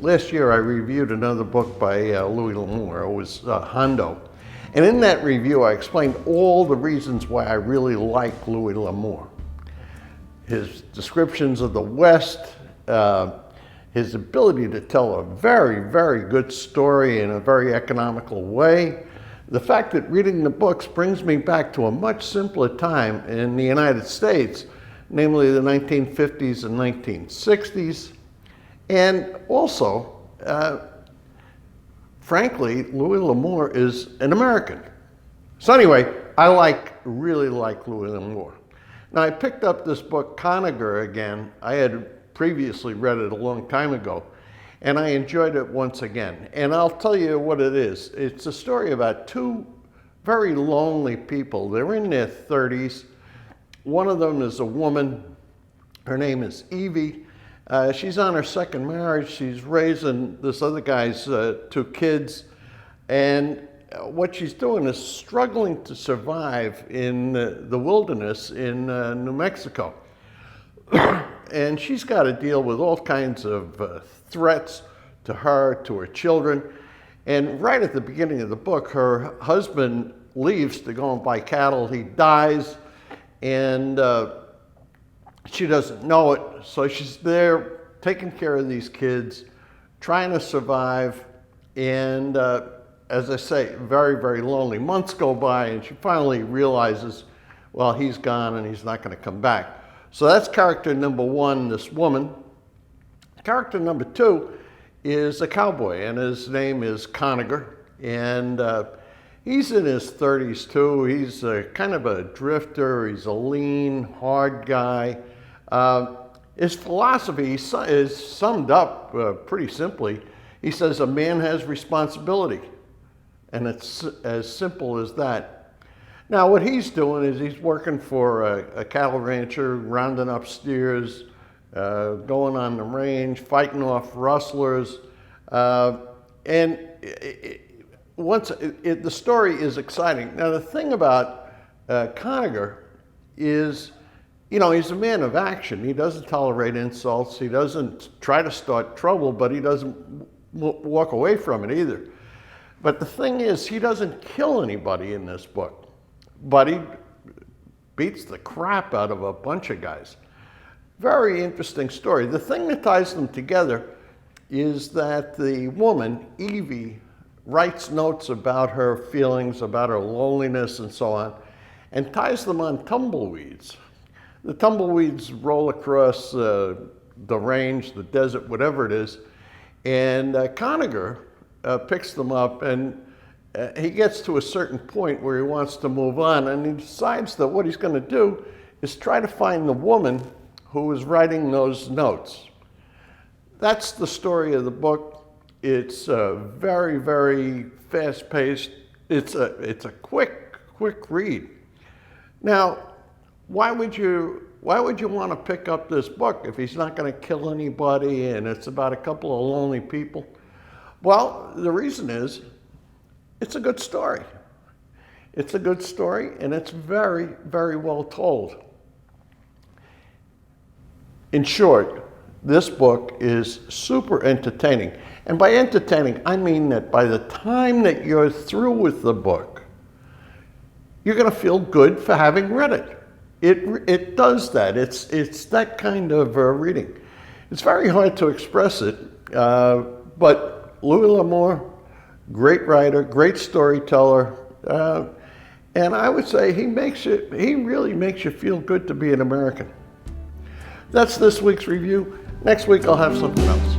last year I reviewed another book by Louis Lamour. It was Hondo. And in that review, I explained all the reasons why I really like Louis Lamour. His descriptions of the West, his ability to tell a very, very good story in a very economical way. The fact that reading the books brings me back to a much simpler time in the United States, namely the 1950s and 1960s. And also, frankly, Louis Lamour is an American. So anyway, I really like Louis Lamour. Now I picked up this book, Conagher, again. I had previously read it a long time ago, and I enjoyed it once again. And I'll tell you what it is. It's a story about two very lonely people. They're in their 30s. One of them is a woman. Her name is Evie. She's on her second marriage. She's raising this other guy's two kids. And what she's doing is struggling to survive in the wilderness in New Mexico. And she's got to deal with all kinds of threats to her, to her children. And right at the beginning of the book, her husband leaves to go and buy cattle. He dies, and she doesn't know it. So she's there taking care of these kids, trying to survive, and as I say, very, very lonely. Months go by, and she finally realizes, well, he's gone and he's not going to come back. So that's character number one, this woman. Character number two is a cowboy, and his name is Conagher. And he's in his 30s too. He's kind of a drifter. He's a lean, hard guy. His philosophy is summed up pretty simply. He says a man has responsibility, and it's as simple as that. Now what he's doing is he's working for a cattle rancher, rounding up steers, going on the range, fighting off rustlers, and the story is exciting. Now the thing about Conagher is, you know, he's a man of action. He doesn't tolerate insults. He doesn't try to start trouble, but he doesn't walk away from it either. But the thing is, he doesn't kill anybody in this book, but he beats the crap out of a bunch of guys. Very interesting story. The thing that ties them together is that the woman, Evie, writes notes about her feelings, about her loneliness and so on, and ties them on tumbleweeds. The tumbleweeds roll across the range, the desert, whatever it is, and Conagher picks them up, and he gets to a certain point where he wants to move on, and he decides that what he's going to do is try to find the woman who is writing those notes. That's the story of the book. It's very, very fast-paced. It's a quick read. Now, why would you want to pick up this book if he's not going to kill anybody and it's about a couple of lonely people? Well, the reason is it's a good story. It's a good story, and it's very, very well told. In short, this book is super entertaining. And by entertaining, I mean that by the time that you're through with the book, you're going to feel good for having read it. It does that. It's that kind of reading. It's very hard to express it, but Louis Lamour, great writer, great storyteller, and I would say he really makes you feel good to be an American. That's this week's review. Next week I'll have something else.